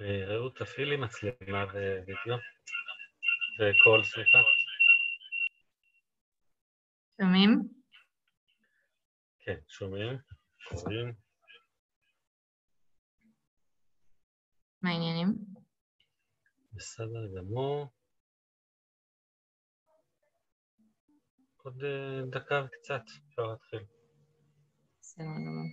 רעות, תפעילי מצלמה ווידאו וקול, סליחה. שומעים? כן, שומעים, קוראים. מה העניינים? בסדר גמור. עוד דקה וקצת, אפשר להתחיל. בסדר גמור.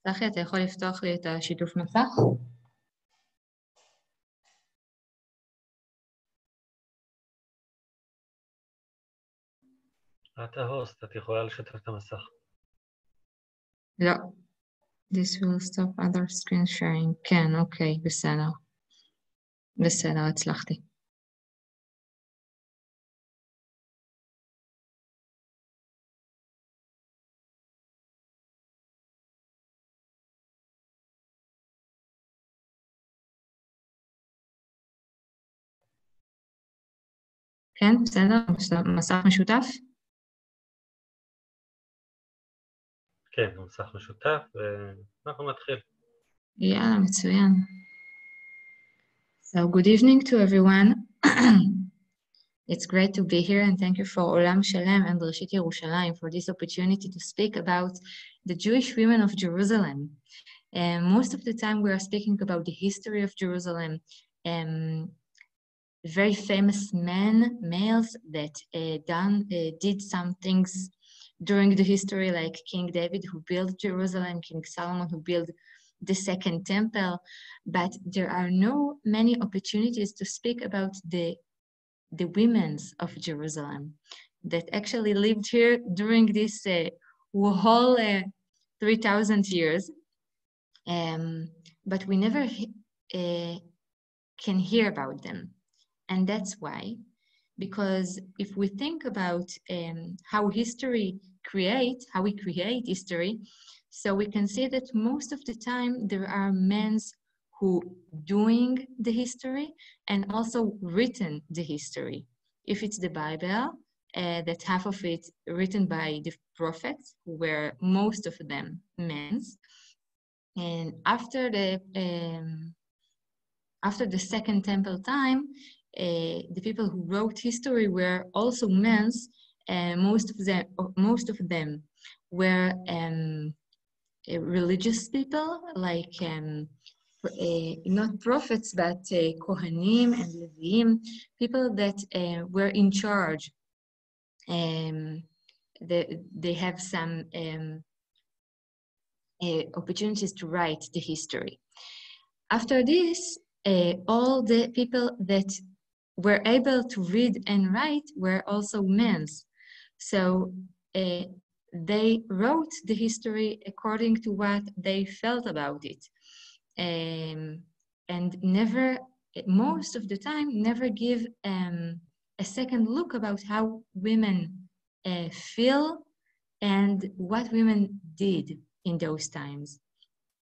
צחי, אתה יכול לפתוח לי את השיתוף מסך? את ההוסט, את יכולה לשתף את המסך. לא. This will stop other screen sharing. כן, אוקיי, בסדר. בסדר, הצלחתי. כן, בסדר, מסך משותף? כן, מסך משותף, ואנחנו נתחיל. יאללה, מצוין. So, good evening to everyone. It's great to be here and thank you for Olam Shalem and Reshit Yerushalayim for this opportunity to speak about the Jewish women of Jerusalem. Most of the time we are speaking about the history of Jerusalem, very famous males that did some things during the history, like King David who built Jerusalem, King Solomon who built the second temple, but there are no many opportunities to speak about the women of Jerusalem that actually lived here during this whole 3,000 years. But we never can hear about them. And that's why, because if we think about how we create history, so we can see that most of the time there are men who doing the history and also written the history. If it's the Bible, that half of it written by the prophets, who were most of them men. And after the Second Temple time, the people who wrote history were also men. Most of them were religious people, like not prophets, but Kohanim and Leviim, people that were in charge. They have some opportunities to write the history. After this, all the people that were able to read and write were also men. So they wrote the history according to what they felt about it. And never, most of the time, never give a second look about how women feel and what women did in those times.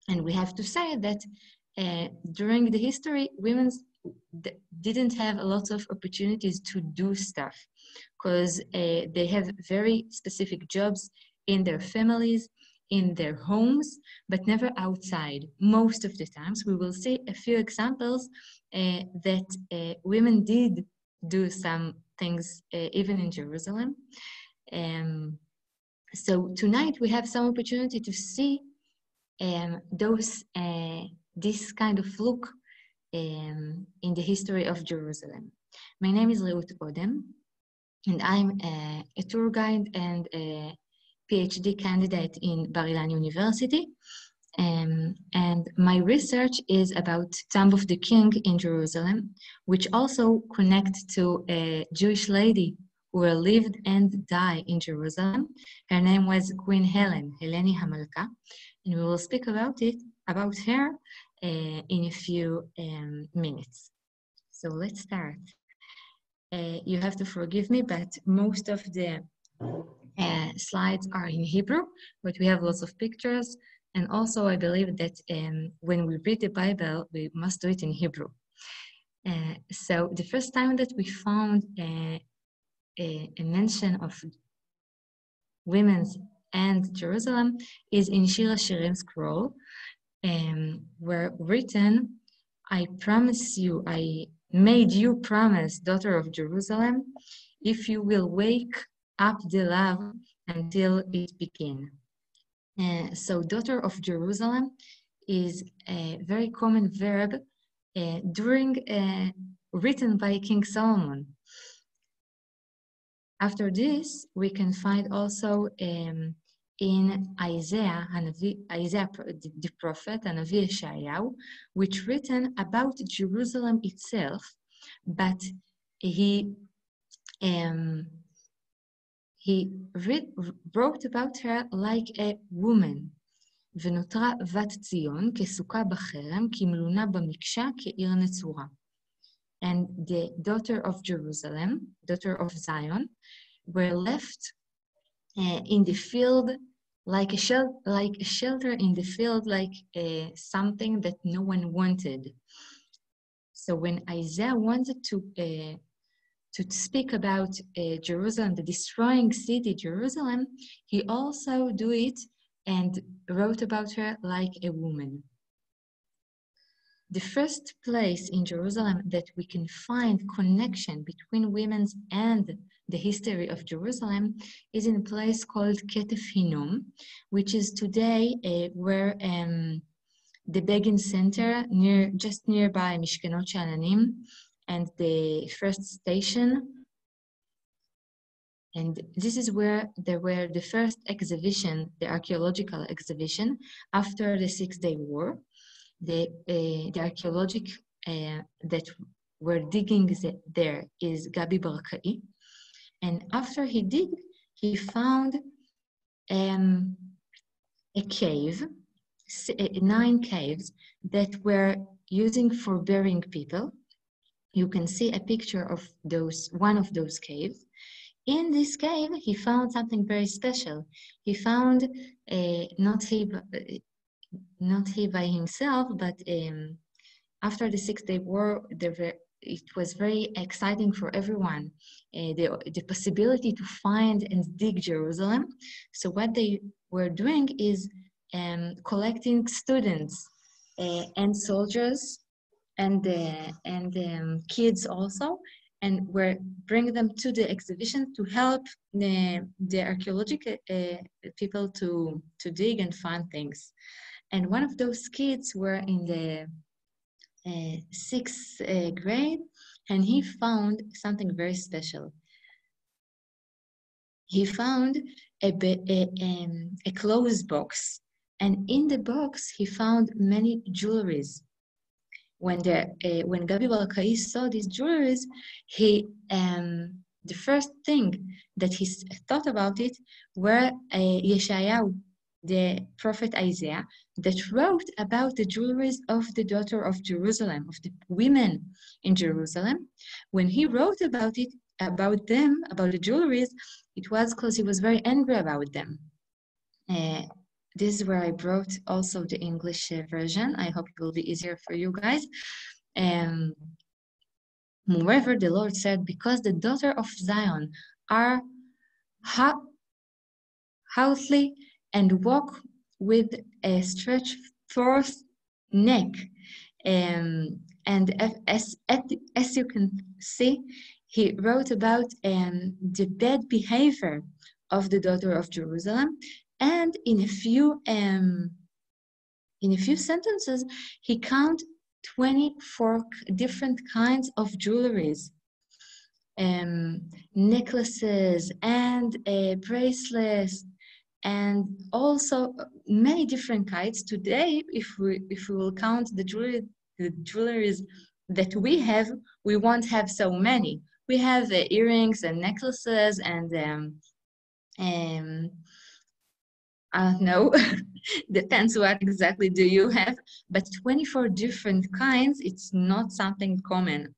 And we have to say that during the history, women didn't have a lot of opportunities to do stuff because they have very specific jobs in their families, in their homes, but never outside. Most of the times, we will see a few examples that women did do some things even in Jerusalem. So tonight we have some opportunity to see this kind of look in the history of Jerusalem. My name is Reut Odem, and I'm a tour guide and a PhD candidate in Bar-Ilan University. And my research is about Tomb of the King in Jerusalem, which also connects to a Jewish lady who lived and died in Jerusalem. Her name was Queen Helen, Heleni Hamalka, and we will speak about her in a few minutes. So let's start. You have to forgive me, but most of the slides are in Hebrew, but we have lots of pictures. And also, I believe that when we read the Bible, we must do it in Hebrew. So the first time that we found a mention of women's and Jerusalem is in Shir HaShirim scroll, where written, I promise you, I made you promise, daughter of Jerusalem, if you will wake up the love until it begin. So daughter of Jerusalem is a very common verb written by King Solomon. After this, we can find also in Isaiah, the prophet, Hanavi Yeshayahu, which written about Jerusalem itself, but he wrote about her like a woman. ונותרה בת ציון כסוכה בחרם, כמלונה במקשה, כעיר נצורה. And the daughter of Jerusalem, daughter of Zion, were left in the field like a shelter in the field, like something that no one wanted. So when Isaiah wanted to speak about Jerusalem, the destroying city, Jerusalem, he also do it and wrote about her like a woman. The first place in Jerusalem that we can find connection between women's and the history of Jerusalem is in a place called Ketef Hinnom, which is today where the Begin Center, just nearby Mishkenot Sha'ananim, and the first station. And this is where there were the first exhibition, the archaeological exhibition, after the 6-day war. The archaeologic that were digging there is Gabi Barkai. And after he dig, he found a cave, 9 caves that were using for burying people. You can see a picture of one of those caves. In this cave, he found something very special. He found, not he by himself, but after the 6-day war, it was very exciting for everyone, the possibility to find and dig Jerusalem. So what they were doing is collecting students and soldiers and kids also, and were bring them to the exhibition to help the archaeological people to dig and find things. And one of those kids were in the 6th grade, and he found something very special. He found a clothes box, and in the box he found many jewelries. When Gabi Barkai saw these jewelries, the first thing that he thought about it were Yeshayahu, the prophet Isaiah, that wrote about the jewelries of the daughter of Jerusalem, of the women in Jerusalem. When he wrote about the jewelries, it was because he was very angry about them. This is where I brought also the English version. I hope it will be easier for you guys. Moreover, the Lord said, because the daughter of Zion are healthy and walk with a stretched forth neck. And as you can see, he wrote about the bad behavior of the daughter of Jerusalem. And in a few in a few sentences, he count 24 different kinds of jewelries, necklaces and bracelets, and also many different kinds. Today, if we will count the jewelries that we have, we won't have so many. We have earrings and necklaces and I don't know, depends what exactly do you have, but 24 different kinds, it's not something common.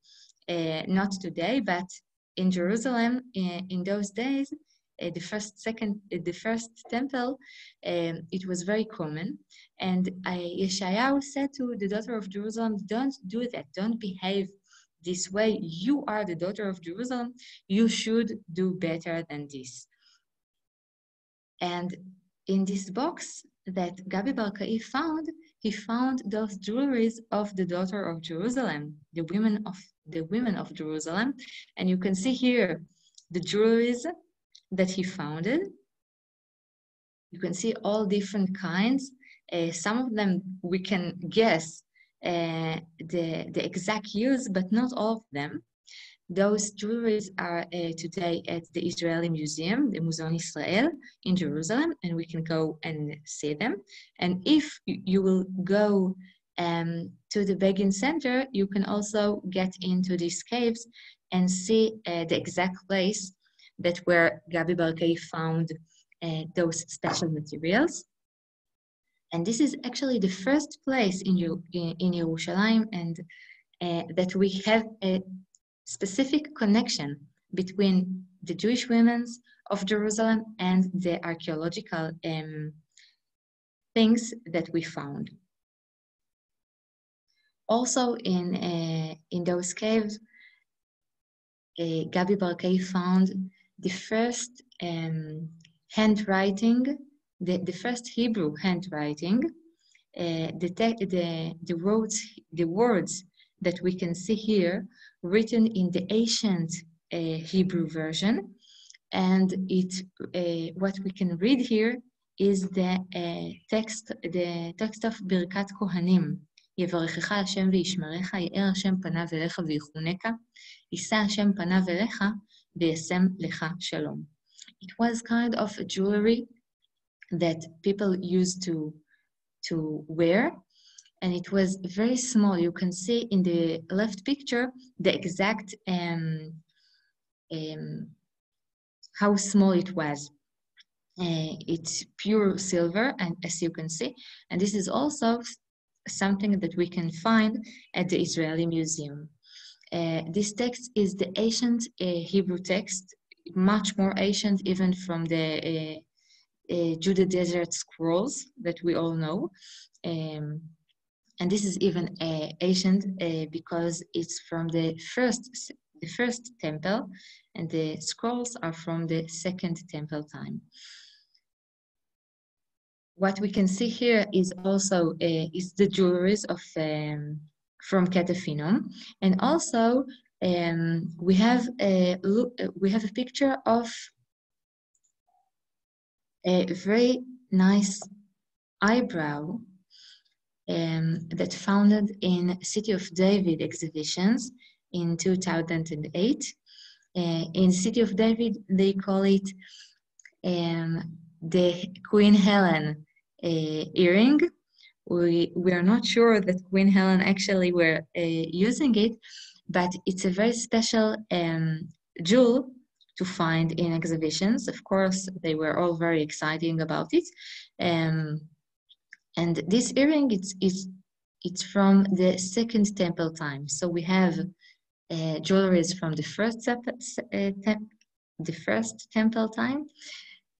Not today, but in Jerusalem, in those days, the first temple, it was very common. And Yeshayahu said to the daughter of Jerusalem, don't do that, don't behave this way. You are the daughter of Jerusalem, you should do better than this. And in this box that Gabi Barkai found, he found those jewelries of the daughter of Jerusalem, the women of Jerusalem. And you can see here the jewelries that he founded. You can see all different kinds. Some of them we can guess the exact use, but not all of them. Those jewelries are today at the Israeli Museum, the Museum Israel in Jerusalem, and we can go and see them. And if you will go to the Begin Center, you can also get into these caves and see the exact place that where Gabi Barkai found those special materials. And this is actually the first place in Yerushalayim and that we have a specific connection between the Jewish women of Jerusalem and the archaeological things that we found. Also in those caves, Gabi Barkai found the first handwriting, the first Hebrew handwriting, the words that we can see here written in the ancient Hebrew version, and what we can read here is the text of Birkat Kohanim. יברכך השם וישמרך, יאר השם פניו אליך ויחונקה, יישא השם פניו אליך וישם לך שלום. It was kind of a jewelry that people used to wear, and it was very small. You can see in the left picture the exact how small it was. It's pure silver, and as you can see, and this is also something that we can find at the Israeli Museum. This text is the ancient Hebrew text, much more ancient even from the Judah Desert Scrolls that we all know. And this is even ancient because it's from the first temple, and the scrolls are from the second temple time. What we can see here is also is the jewelries of from Katafinom, and also we have a picture of a very nice eyebrow that founded in City of David exhibitions in 2008. In City of David, they call it the Queen Helen earring. We are not sure that Queen Helen actually were using it, but it's a very special jewel to find in exhibitions. Of course, they were all very exciting about it. And this earring, it's from the second temple time. So we have jewelries from the first temple time,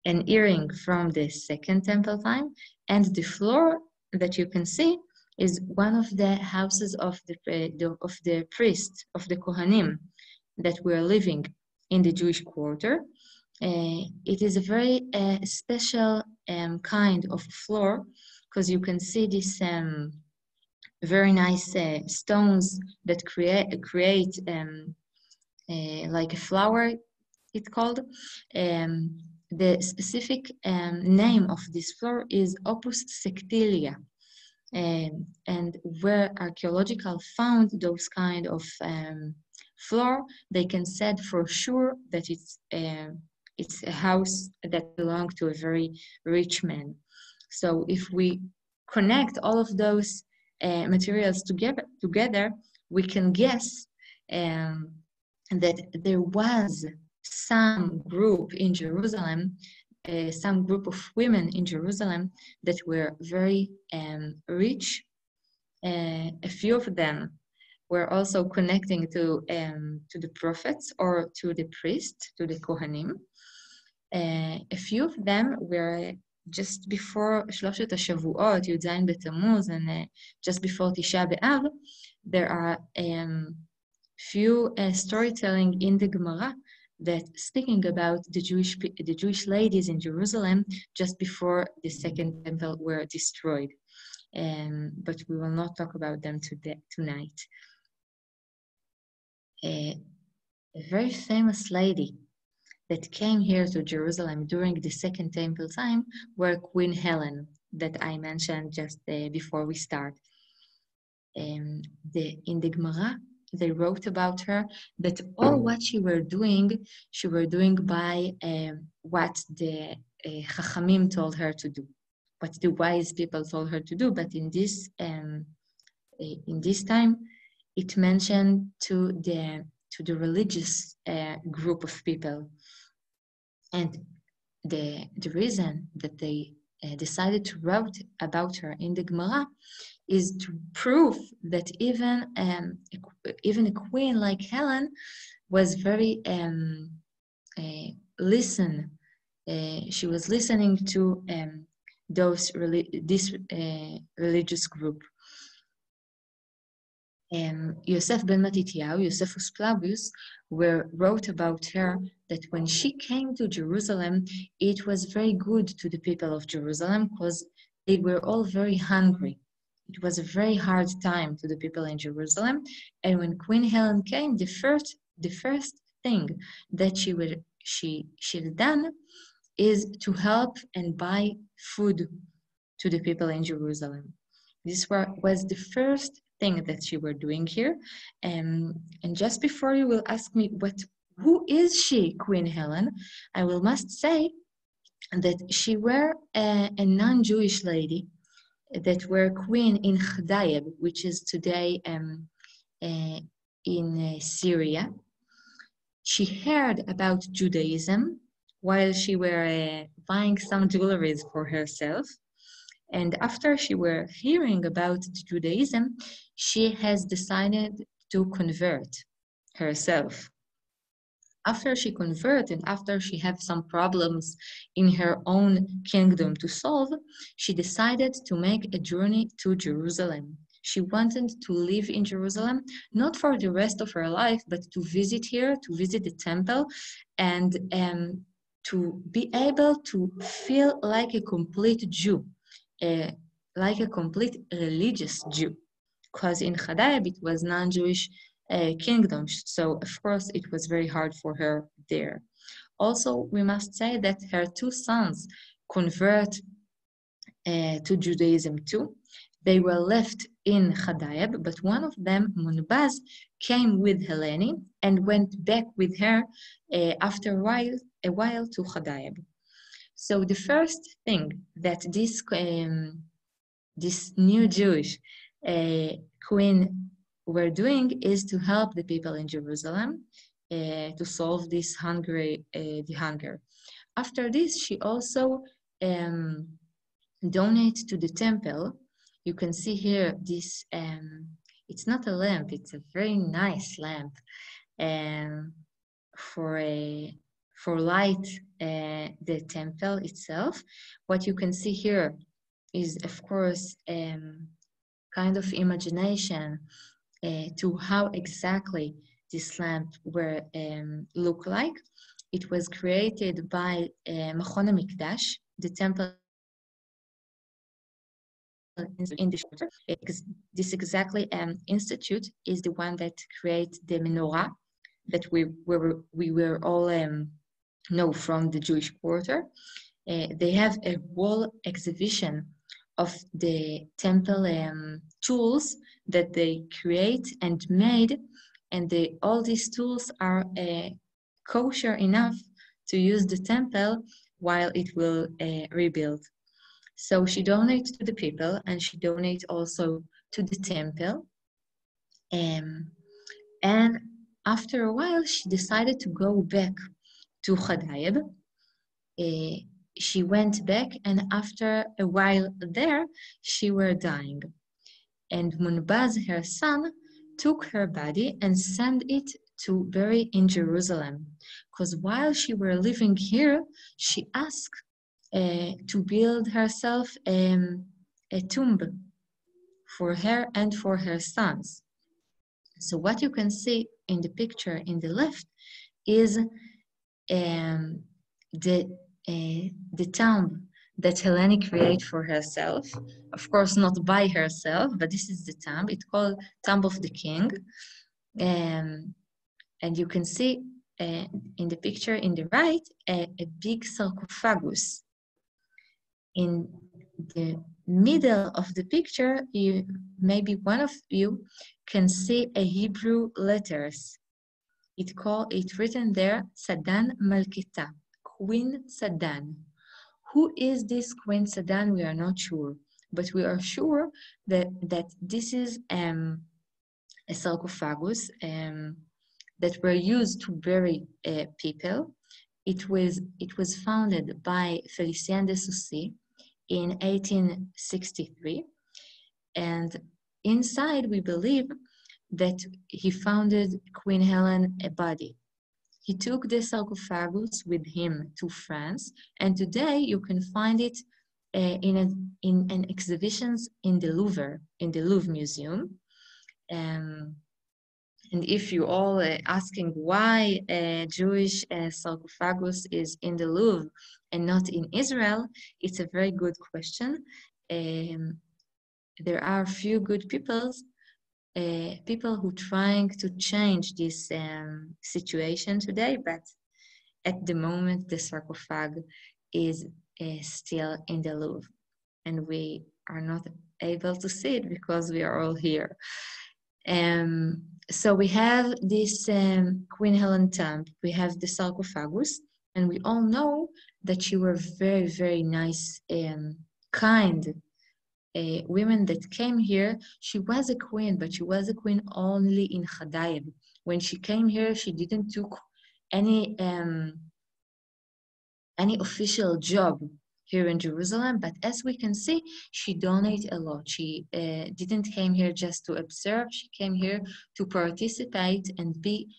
an earring from the second temple time, and the floor that you can see is one of the houses of the priests, of the Kohanim that were living in the Jewish quarter. It is a very special kind of floor, because you can see this very nice stones that create like a flower, it's called. The specific name of this floor is Opus Sectilia. and where archaeological found those kind of floor, they can said for sure that it's a house that belonged to a very rich man. So if we connect all of those materials together, we can guess that there was some group in Jerusalem, some group of women in Jerusalem that were very rich. A few of them were also connecting to the prophets or to the priest, to the Kohanim. A few of them were just before שלושת השבועות, י"ז בתמוז, and just before תשעה באב, there are few storytelling in the Gemara that speaking about the Jewish ladies in Jerusalem just before the second temple were destroyed. But we will not talk about them tonight. A very famous lady that came here to Jerusalem during the second temple time were Queen Helen, that I mentioned just before we start. In the Gemara, they wrote about her that all what she were doing by what the Chachamim told her to do, what the wise people told her to do. But in this time, it mentioned to the religious group of people, and the reason that they decided to write about her in the Gemara is to prove that even a queen like Helen was very she was listening to this religious group. Yosef ben Matityahu, Josephus Flavius, wrote about her that when she came to Jerusalem, it was very good to the people of Jerusalem because they were all very hungry. It was a very hard time to the people in Jerusalem. And when Queen Helen came, the first thing that she'd done is to help and buy food to the people in Jerusalem. This was the first thing that she were doing here. And just before you will ask me, who is she, Queen Helen? I must say that she were a non-Jewish lady that were queen in Chadayeb, which is today in Syria. She heard about Judaism while she were buying some jewelry for herself. And after she were hearing about Judaism, she has decided to convert herself. After she converted, after she had some problems in her own kingdom to solve, she decided to make a journey to Jerusalem. She wanted to live in Jerusalem, not for the rest of her life, but to visit here, to visit the temple, and to be able to feel like a complete Jew, like a complete religious Jew. Because in Chadayeb it was non-Jewish kingdom, so of course it was very hard for her there. Also, we must say that her two sons convert to Judaism too. They were left in Chadayeb, but one of them, Munbaz, came with Helene and went back with her after a while to Chadayeb. So the first thing that this new Jewish queen were doing is to help the people in Jerusalem to solve this the hunger. After this, she also donated to the temple. You can see here this, it's not a lamp, it's a very nice lamp for light the temple itself. What you can see here is, of course, kind of imagination to how exactly this lamp look like. It was created by Machon HaMikdash, the temple in the shorter. This exactly institute is the one that creates the menorah that we were all know from the Jewish quarter. They have a wall exhibition of the temple tools that they create and made, and all these tools are kosher enough to use the temple while it will rebuild. So she donates to the people, and she donates also to the temple. And after a while, she decided to go back to Chadayeb. She went back, and after a while there, she were dying. And Munbaz, her son, took her body and sent it to bury in Jerusalem. Because while she were living here, she asked to build herself a tomb for her and for her sons. So what you can see in the picture in the left is the tomb that Helene created for herself. Of course, not by herself, but this is the tomb. It's called Tomb of the King. And you can see in the picture in the right, a big sarcophagus. In the middle of the picture, maybe one of you can see a Hebrew letters. It's written there, Sadan Malketa, Queen Sadan. Who is this Queen Sadan? We are not sure, but we are sure that this is a sarcophagus that were used to bury people. It was founded by Félicien de Soucy in 1863, and inside we believe that he founded Queen Helen a body. He took the sarcophagus with him to France, and today you can find it in an exhibitions in the Louvre Museum. And if you all asking why a Jewish sarcophagus is in the Louvre and not in Israel, it's a very good question. There are few good people who trying to change this situation today, but at the moment the sarcophagus is still in the Louvre, and we are not able to see it because we are all here. So we have this Queen Helen tomb, we have the sarcophagus, and we all know that she were very, very nice, kind women that came here. She was a queen, but she was a queen only in Chadayeb. When she came here, she didn't took any official job here in Jerusalem, but as we can see, she donated a lot. She didn't came here just to observe, she came here to participate and be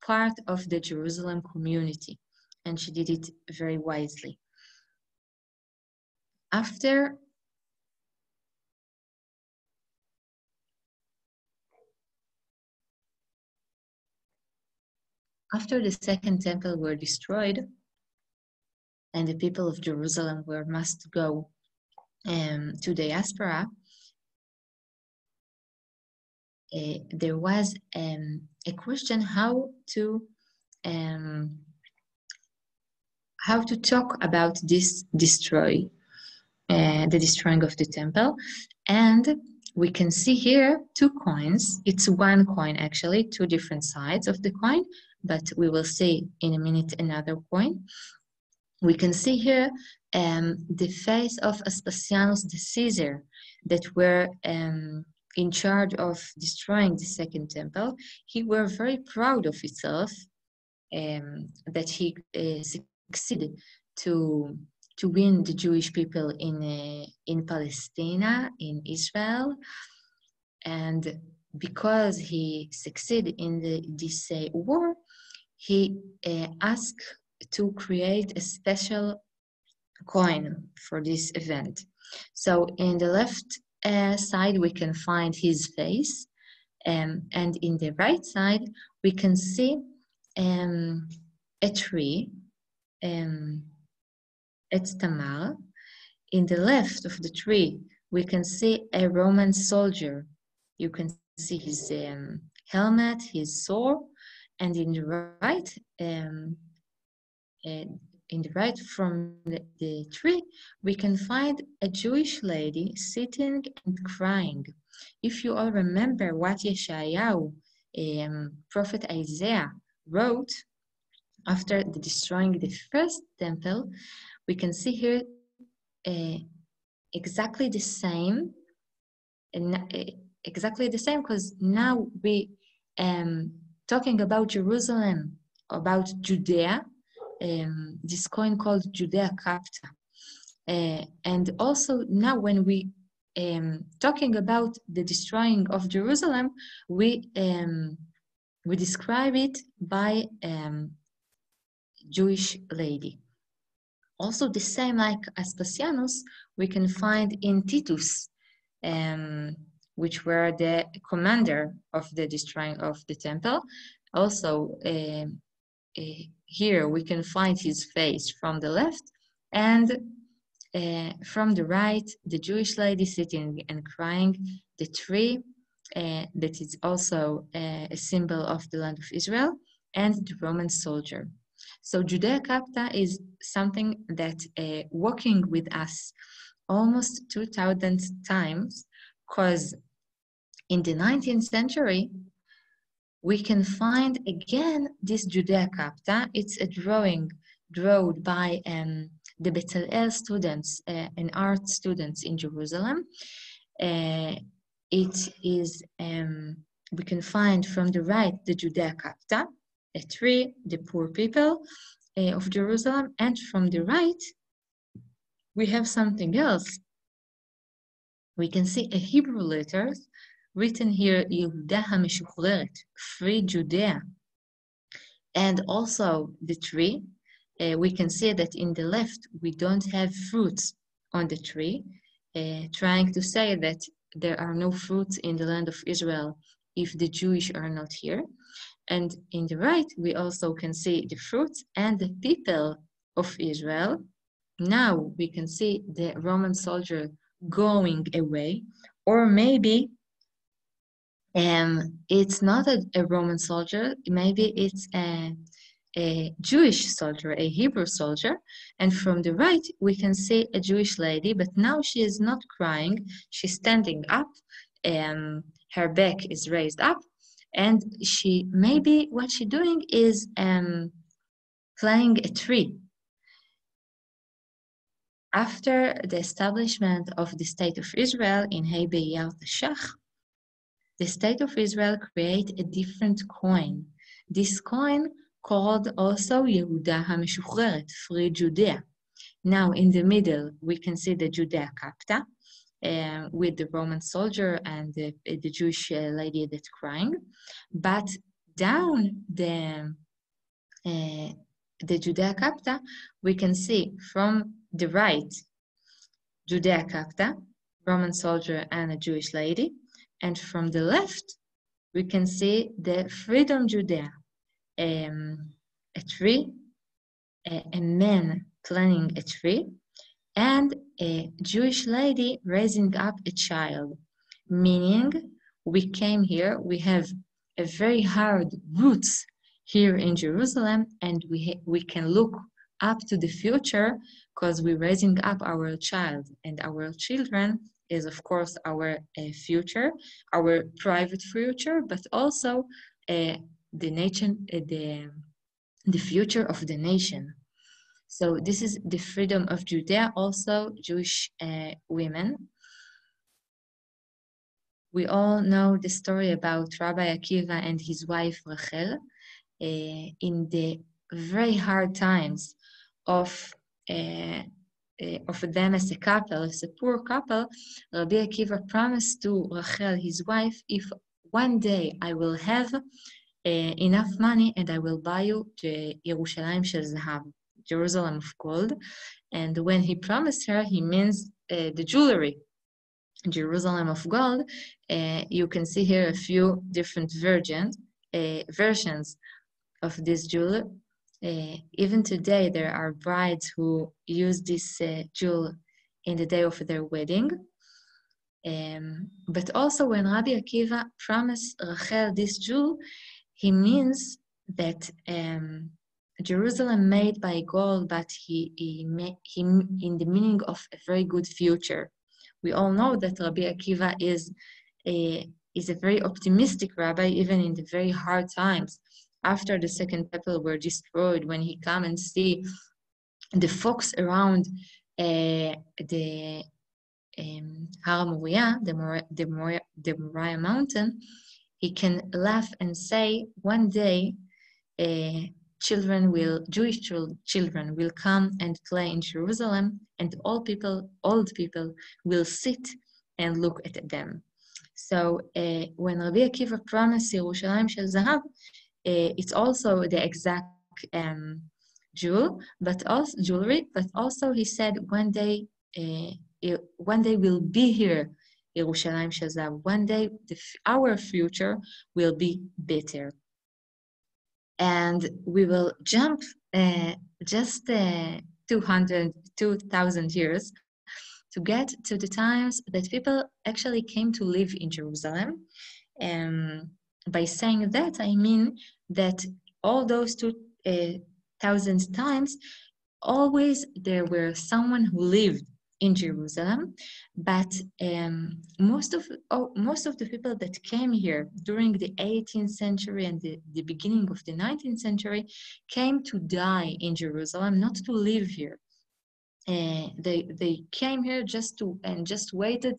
part of the Jerusalem community, and she did it very wisely. After the second temple were destroyed, and the people of Jerusalem were must go to diaspora, there was a question how to talk about this the destroying of the temple. And we can see here two coins. It's one coin actually, two different sides of the coin, but we will see in a minute another coin. We can see here the face of Aspasianus the Caesar that were in charge of destroying the second temple. He were very proud of himself that he succeeded to win the Jewish people in Palestine, in Israel, and because he succeeded in this war, he asked to create a special coin for this event. So in the left side we can find his face, and in the right side we can see a tree. It's Tamar. In the left of the tree we can see a Roman soldier. You can see his helmet, his sword, and in the right in the right from the tree, we can find a Jewish lady sitting and crying. If you all remember what Yeshayahu, Prophet Isaiah, wrote after destroying the first temple, we can see here exactly the same, because now we talking about Jerusalem, about Judea, this coin called Judea Capta. And also now when we talking about the destroying of Jerusalem, we describe it by Jewish lady. Also the same like Aspasianus, we can find in Titus, which were the commander of the destroying of the temple. Also here we can find his face from the left, and from the right, the Jewish lady sitting and crying, the tree that is also a symbol of the land of Israel, and the Roman soldier. So Judea Capta is something that walking with us almost 2,000 times, because in the 19th century, we can find again this Judea Capta. It's a drawing drawn by the Betzalel students and art students in Jerusalem. It is, we can find from the right the Judea Capta, a tree, the poor people of Jerusalem, and from the right we have something else. We can see a Hebrew letters written here, Yehuda HaMeshuchreret, free Judea, and also the tree. We can see that in the left we don't have fruits on the tree, trying to say that there are no fruits in the land of Israel if the Jewish are not here. And in the right we also can see the fruits and the people of Israel. Now we can see the Roman soldier going away, or maybe it's not a Roman soldier, maybe it's a Jewish soldier, a Hebrew soldier. And from the right, we can see a Jewish lady, but now she is not crying, she's standing up, her back is raised up, and she, maybe what she's doing is planting a tree. After the establishment of the State of Israel in Hei B'Iyar Tashach, the State of Israel created a different coin. This coin called also Yehuda HaMeshuchreret, free Judea. Now in the middle, we can see the Judea Capta with the Roman soldier and the Jewish lady that's crying. But down the Judea Capta, we can see from the right, Judea Capta, Roman soldier and a Jewish lady. And from the left, we can see the Freedom Judea, a tree, a man planting a tree, and a Jewish lady raising up a child. Meaning, we came here, we have a very hard roots here in Jerusalem, and we can look up to the future because we're raising up our child, and our children is of course our future, our private future, but also the nation, the future of the nation. So this is the freedom of Judea, also Jewish women. We all know the story about Rabbi Akiva and his wife Rachel. In the very hard times of them as a couple, as a poor couple, Rabbi Akiva promised to Rachel, his wife, if one day I will have enough money and I will buy you the Yerushalayim Shel Zahav, Jerusalem of gold. And when he promised her, he means the jewelry, Jerusalem of gold. You can see here a few different versions of this jewel. Even today, there are brides who use this jewel in the day of their wedding. But also when Rabbi Akiva promised Rachel this jewel, he means that Jerusalem made by gold, but he in the meaning of a very good future. We all know that Rabbi Akiva is a very optimistic rabbi, even in the very hard times. After the second temple were destroyed, when he come and see the fox around the Har Moriah, the Moriah mountain, he can laugh and say, one day Jewish children will come and play in Jerusalem, and old people will sit and look at them. So when Rabbi Akiva promised Yerushalayim Shel Zahav, it's also the exact jewelry, but also he said one day we'll be here, Yerushalayim Shel Zahav. One day our future will be better. And we will jump just 2,000 years to get to the times that people actually came to live in Jerusalem. By saying that, I mean that all those 2,000 times, always there were someone who lived in Jerusalem, but most of the people that came here during the 18th century and the beginning of the 19th century came to die in Jerusalem, not to live here. They came here just waited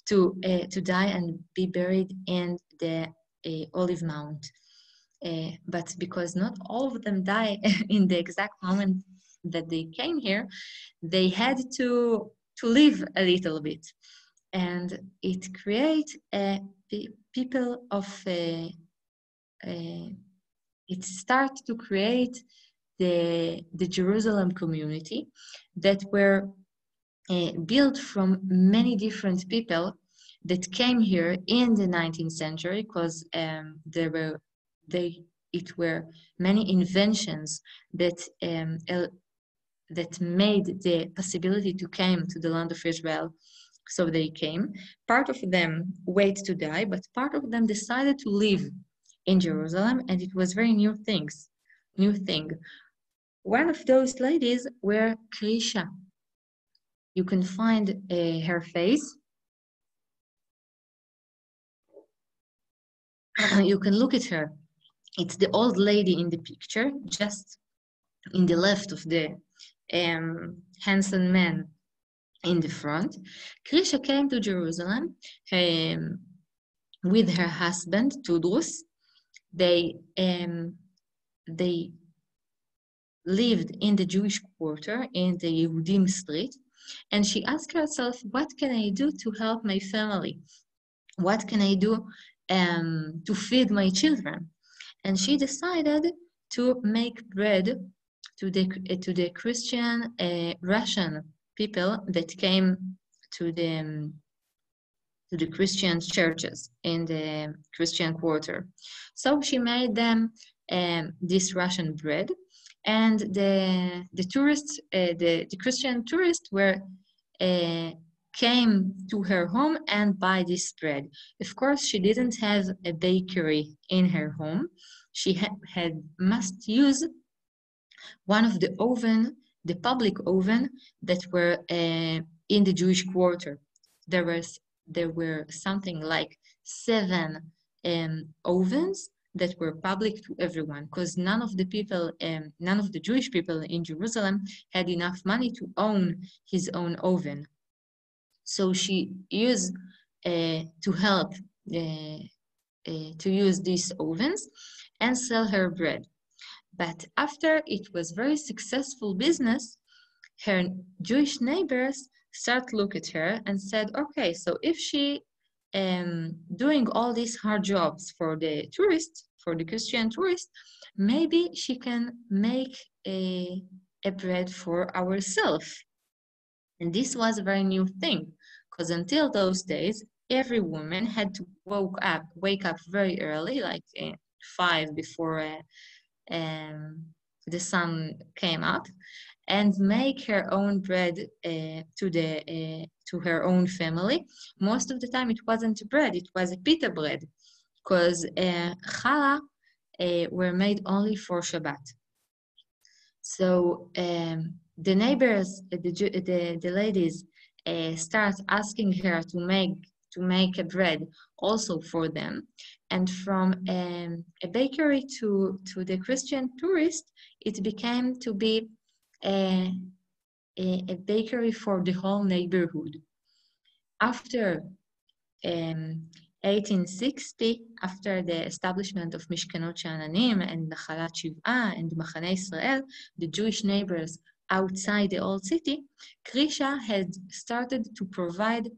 to die and be buried in the Olive Mount. But because not all of them die in the exact moment that they came here, they had to live a little bit, and it creates people of it started to create the Jerusalem community that were built from many different people that came here in the 19th century, because it were many inventions that made the possibility to come to the land of Israel. So they came. Part of them wait to die, but part of them decided to live in Jerusalem, and it was very new thing. One of those ladies were Krisha. You can find her face. You can look at her. It's the old lady in the picture, just in the left of the handsome man in the front. Krisha came to Jerusalem with her husband, Tudrus. They lived in the Jewish quarter in the Yehudim street, and she asked herself, what can I do to help my family? What can I do to feed my children? And she decided to make bread to the Christian Russian people that came to the Christian churches in the Christian quarter. So she made them this Russian bread, and the tourists, the Christian tourists came to her home and buy this bread. Of course, she didn't have a bakery in her home. She must use one of the public oven that were in the Jewish quarter. There were something like 7 ovens that were public to everyone, because none of the Jewish people in Jerusalem had enough money to own his own oven. So she used to help to use these ovens and sell her bread. But after it was very successful business, her Jewish neighbors start to look at her and said, okay, so if she doing all these hard jobs for the Christian tourists, maybe she can make a bread for ourselves. And this was a very new thing, because until those days, every woman had to wake up very early, like 5 before the sun came up, and make her own bread to her own family. Most of the time, it wasn't bread; it was a pita bread, because challah were made only for Shabbat. So the neighbors, the ladies, start asking her to make a bread also for them. And from a bakery to the Christian tourist, it became to be a bakery for the whole neighborhood. After 1860, after the establishment of Mishkanot Sha'ananim and Nachalat Shiv'ah and Machaneh Israel, the Jewish neighbors outside the old city, Krisha had started to provide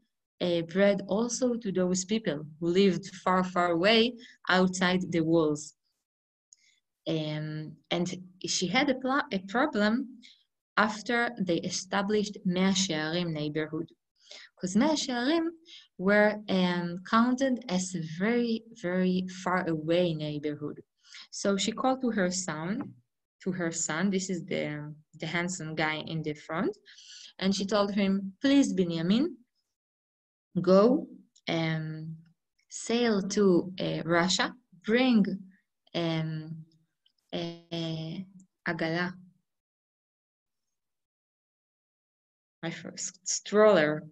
bread also to those people who lived far, far away outside the walls. And she had a problem after they established Mea She'arim neighborhood. Because Mea She'arim were counted as a very, very far away neighborhood. So she called to her son, this is the handsome guy in the front, and she told him, please, Binyamin, go sail to Russia, bring agala, my first stroller,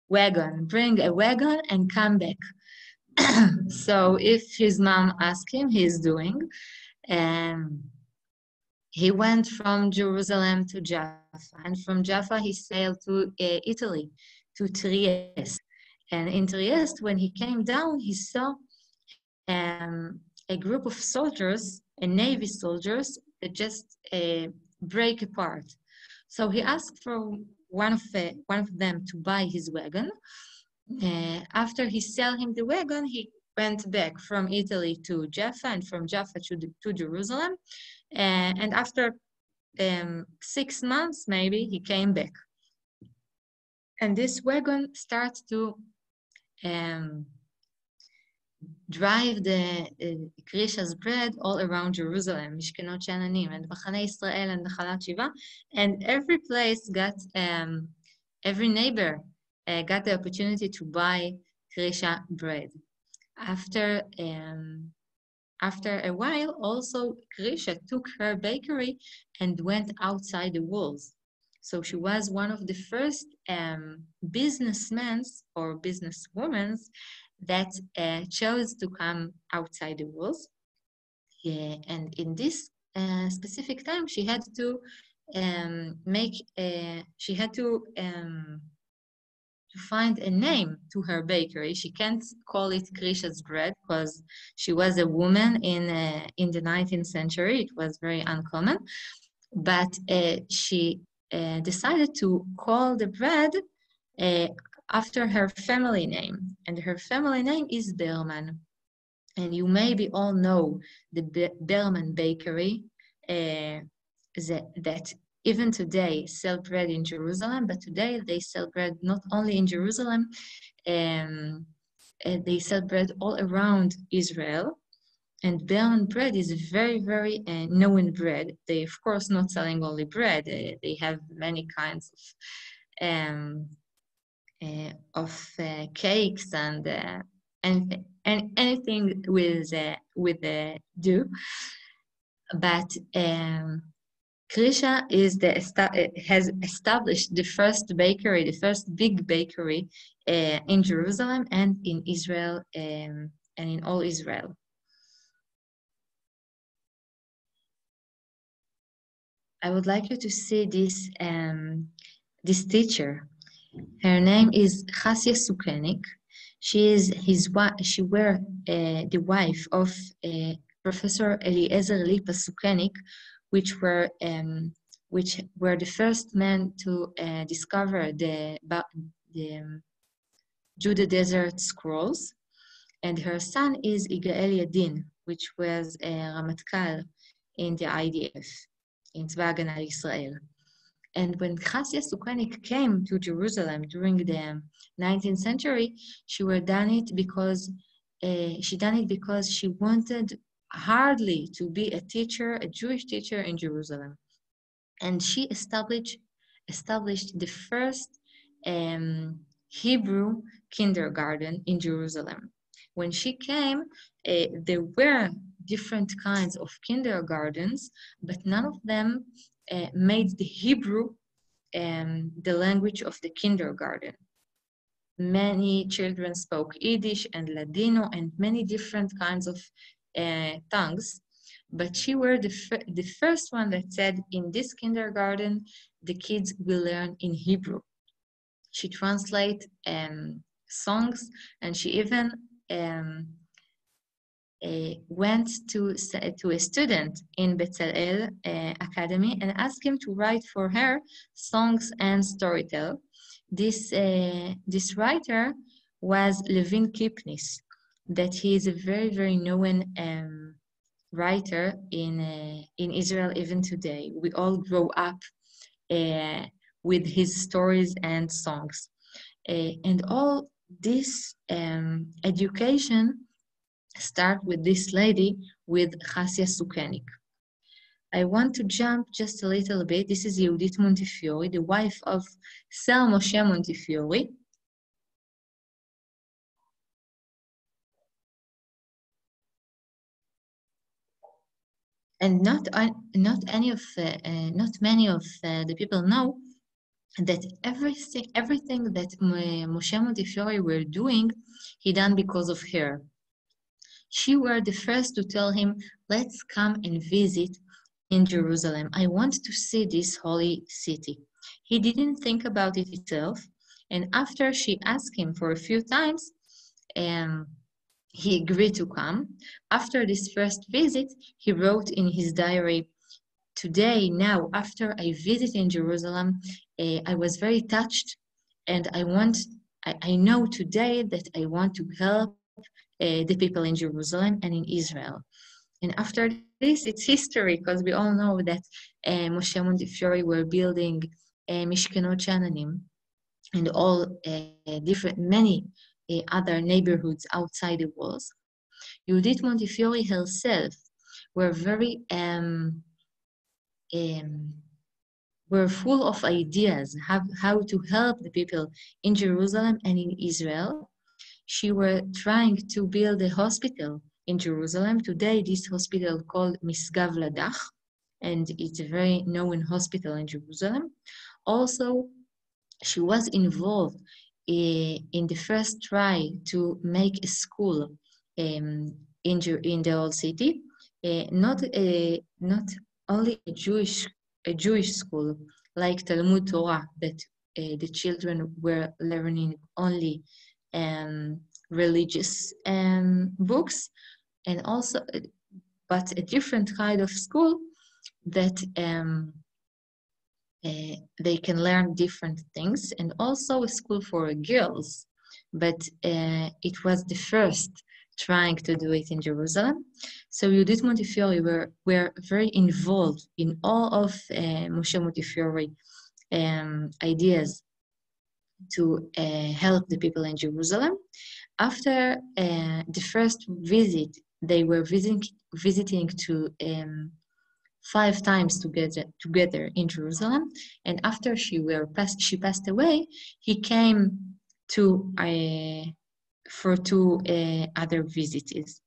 wagon, bring a wagon and come back. So if his mom asked him, he's doing. He went from Jerusalem to Jaffa, and from Jaffa he sailed to Italy, to Trieste. And in Trieste, when he came down, he saw a group of soldiers, Navy soldiers, that just break apart. So he asked for one of them to buy his wagon. After he sold him the wagon, he went back from Italy to Jaffa and from Jaffa to Jerusalem. And after 6 months, maybe, he came back. And this wagon starts to drive the Krisha's bread all around Jerusalem, Mishkanot Sha'ananim, and Machaneh Israel and Nachalat Shiv'ah, and every place got, every neighbor got the opportunity to buy Krisha bread. After a while, also Krisha took her bakery and went outside the walls. So she was one of the first businessmen or businesswomen that chose to come outside the walls. And in this specific time, she had to find a name to her bakery. She can't call it Krisha's bread because she was a woman in the 19th century. It was very uncommon. But she decided to call the bread after her family name. And her family name is Berman. And you maybe all know the Berman Bakery that even today sell bread in Jerusalem, but today they sell bread not only in Jerusalem, they sell bread all around Israel. And Berman bread is very, very known bread. They, of course, not selling only bread. They have many kinds of cakes and anything with dough. But Krisha has established the first bakery, the first big bakery in Jerusalem and in Israel and in all Israel. I would like you to see this teacher. Her name is Chasya Sukenik. She were the wife of Professor Eliezer Lipa Sukenik, which were the first men to discover the Judah Desert Scrolls. And her son is Igael Yadin, which was a Ramatkal in the IDF, in Tzva Hagana Israel. And when Chasya Sukenik came to Jerusalem during the 19th century, she done it because she wanted hardly to be a teacher, a Jewish teacher in Jerusalem. And she established the first Hebrew kindergarten in Jerusalem. When she came, there were different kinds of kindergartens, but none of them made the Hebrew the language of the kindergarten. Many children spoke Yiddish and Ladino and many different kinds of tongues, but she were the first one that said, in this kindergarten, the kids will learn in Hebrew. She translate songs, and she even went to a student in Bezalel Academy and asked him to write for her songs and storytell. This writer was Levin Kipnis, that he is a very, very known writer in Israel even today. We all grow up with his stories and songs. And all this education start with this lady, with Chassia Sukenik. I want to jump just a little bit. This is Yehudit Montefiore, the wife of Sir Moshe Montefiore. And not many of the people know that everything that Moshe Montefiore were doing, he done because of her. She were the first to tell him, let's come and visit in Jerusalem. I want to see this holy city. He didn't think about it himself, and after she asked him for a few times, he agreed to come. After this first visit, he wrote in his diary, today, now, after I visit in Jerusalem, I was very touched, and I know today that I want to help the people in Jerusalem and in Israel. And after this, it's history, because we all know that Moshe Montefiore were building Mishkenot Shananim and all many other neighborhoods outside the walls. Yehudit Montefiore herself were very were full of ideas how to help the people in Jerusalem and in Israel. She were trying to build a hospital in Jerusalem. Today, this hospital called Misgav Ladach, and it's a very known hospital in Jerusalem. Also, she was involved in the first try to make a school in the old city, not only a Jewish school like Talmud Torah, that the children were learning only religious books, and also, but a different kind of school that they can learn different things, and also a school for girls. But it was the first trying to do it in Jerusalem. So Yehudit Montefiore were very involved in all of Moshe Montefiore ideas to help the people in Jerusalem. After the first visit, they were visiting to 5 times together in Jerusalem, and after she passed away, he came to for 2 other visits.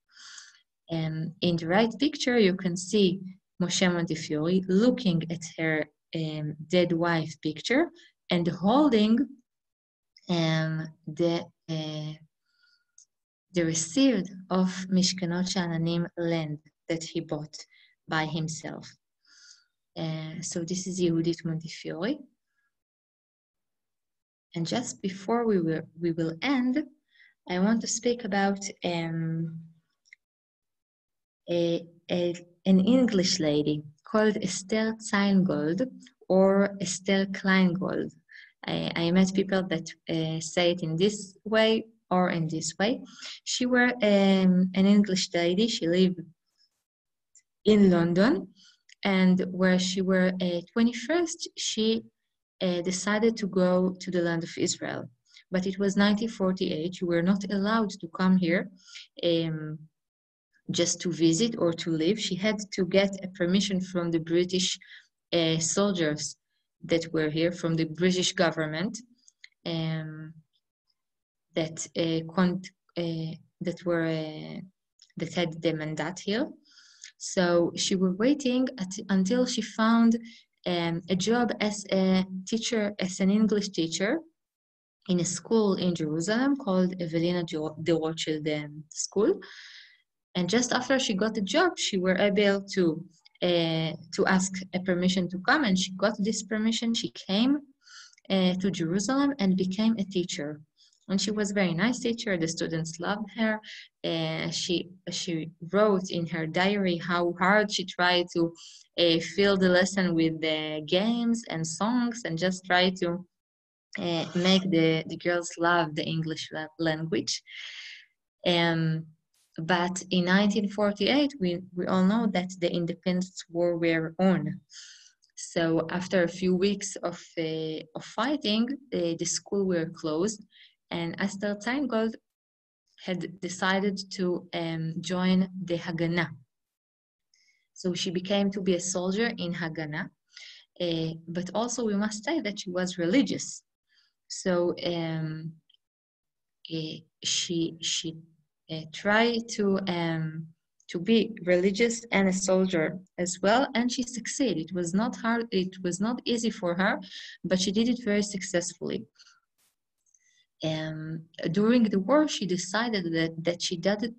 In the right picture, you can see Moshe Montefiore looking at her dead wife picture and holding the received of Mishkenot Shananim land that he bought by himself. So this is Yehudit Montefiore. And just before we will end, I want to speak about an English lady called Esther Zeingold, or Esther Kleingold. I met people that say it in this way or in this way. She were an English lady. She lived in London, and where she were 21st, she decided to go to the land of Israel. But it was 1948. You were not allowed to come here just to visit or to live. She had to get a permission from the British soldiers that were here, from the British government, that had the mandat here. So she was waiting until she found a job as a teacher, as an English teacher in a school in Jerusalem called Evelina de Rothschild School. And just after she got the job, she were able to ask a permission to come, and she got this permission. She came to Jerusalem and became a teacher. And she was a very nice teacher. The students loved her. She wrote in her diary how hard she tried to fill the lesson with the games and songs and just try to make the girls love the English language. But in 1948, we all know that the Independence War were on. So after a few weeks of fighting, the school were closed, and Esther Teingold had decided to join the Haganah. So she became to be a soldier in Haganah, but also we must say that she was religious. So she tried to be religious and a soldier as well, and she succeeded. It was not hard, it was not easy for her, but she did it very successfully. During the war, she decided that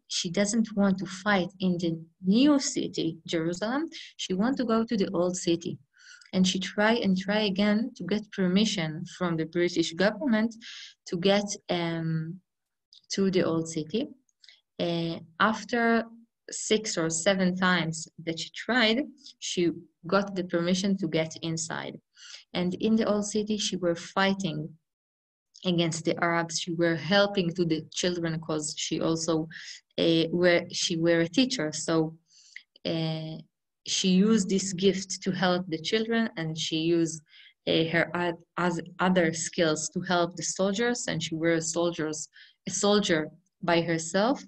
she doesn't want to fight in the new city, Jerusalem. She wants to go to the old city. And she try again to get permission from the British government to get to the old city. After 6 or 7 times that she tried, she got the permission to get inside. And in the old city, she were fighting against the Arabs. She were helping to the children because she also were a teacher. So she used this gift to help the children, and she used her other skills to help the soldiers, and she were a soldier by herself.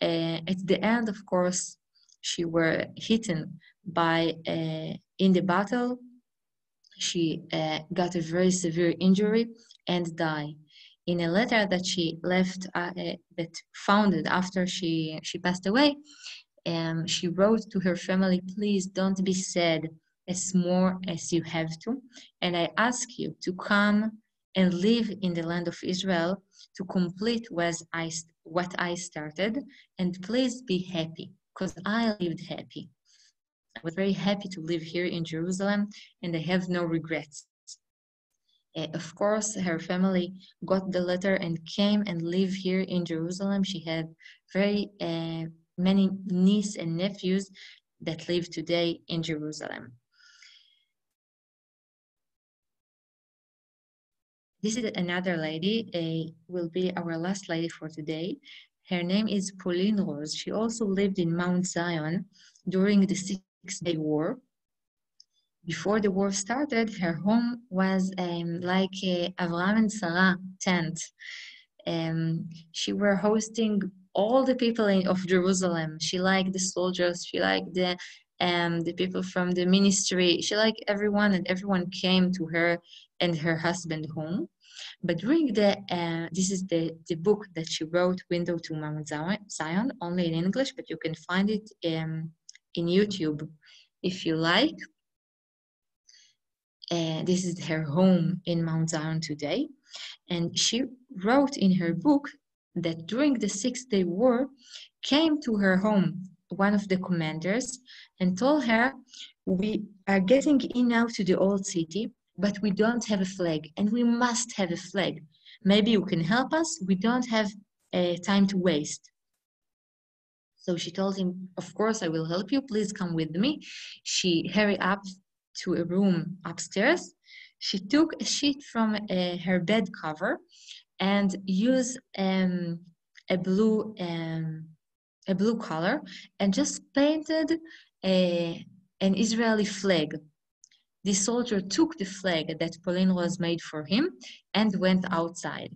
At the end, of course, she were hidden by in the battle. She got a very severe injury and died. In a letter that she left, that founded after she passed away, she wrote to her family, "Please don't be sad as more as you have to, and I ask you to come and live in the land of Israel to complete what I started, and please be happy, because I lived happy. I was very happy to live here in Jerusalem, and I have no regrets." Of course, her family got the letter and came and lived here in Jerusalem. She had very many nieces and nephews that live today in Jerusalem. This is another lady, will be our last lady for today. Her name is Pauline Rose. She also lived in Mount Zion during the Six-Day War. Before the war started, her home was like Avraham and Sarah tent. She were hosting all the people of Jerusalem. She liked the soldiers. She liked the people from the ministry. She liked everyone, and everyone came to her and her husband home. But during this is the book that she wrote, Window to Mount Zion, only in English, but you can find it in YouTube if you like. This is her home in Mount Zion today. And she wrote in her book that during the Six-Day War came to her home one of the commanders and told her, "We are getting in now to the old city, but we don't have a flag, and we must have a flag. Maybe you can help us. We don't have time to waste." So she told him, "Of course, I will help you. Please come with me." She hurried up to a room upstairs. She took a sheet from her bed cover and used a blue color and just painted an Israeli flag. The soldier took the flag that Pauline Rose made for him and went outside.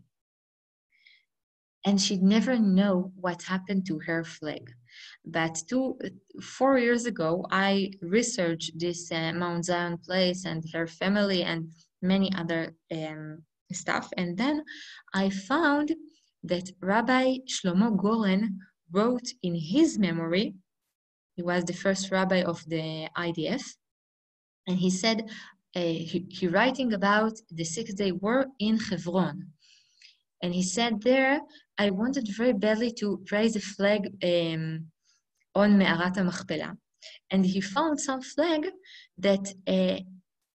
And she'd never know what happened to her flag. But 4 years ago, I researched this Mount Zion place and her family and many other stuff. And then I found that Rabbi Shlomo Goren wrote in his memory He was the first rabbi of the IDF. And he said, he writing about the 6-day war in Hebron. And he said there, I wanted very badly to raise a flag on Me'arat HaMachpelah. And he found some flag that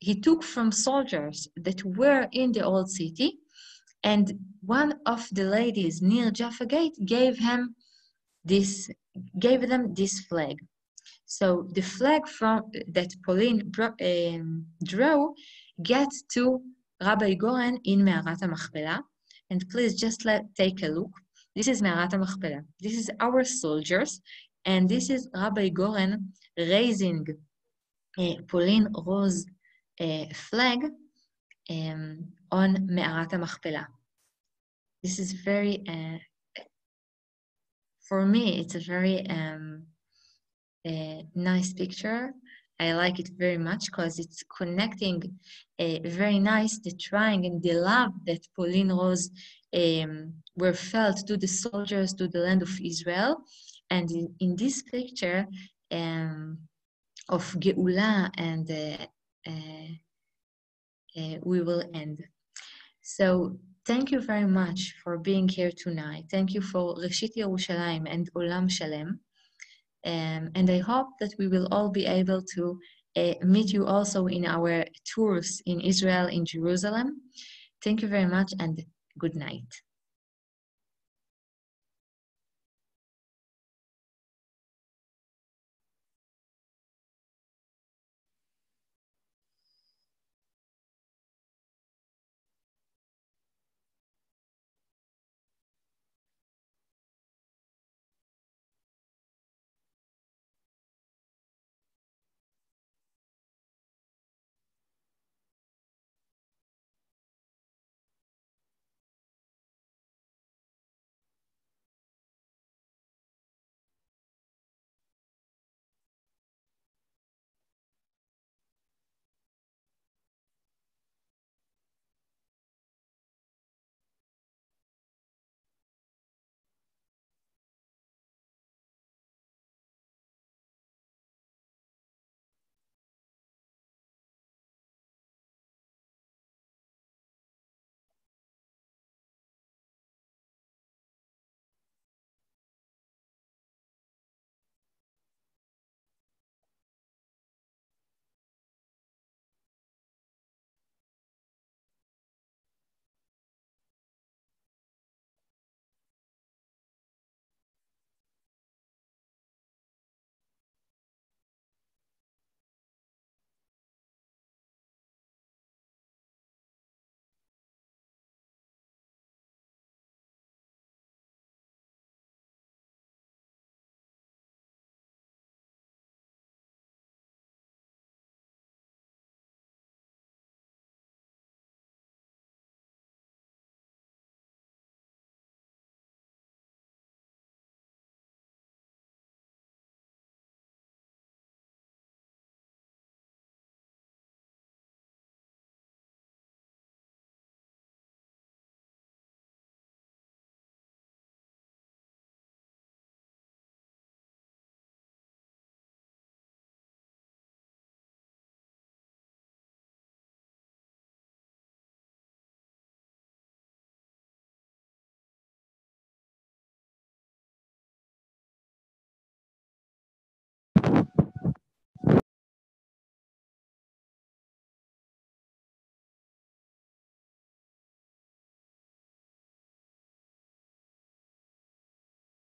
he took from soldiers that were in the old city. And one of the ladies near Jaffa Gate gave them this flag. So the flag that Pauline drew gets to Rabbi Goren in Me'arat HaMachpelah. And please just take a look. This is Me'arat HaMachpelah. This is our soldiers. And this is Rabbi Goren raising Pauline Rose flag on Me'arat HaMachpelah. This is very, for me, it's a very nice picture. I like it very much because it's connecting very nice the trying and the love that Pauline Rose were felt to the soldiers, to the land of Israel. And in this picture of Geula, and we will end. So thank you very much for being here tonight. Thank you for Reshit Yerushalayim and Olam Shalem. And I hope that we will all be able to meet you also in our tours in Israel, in Jerusalem. Thank you very much and good night.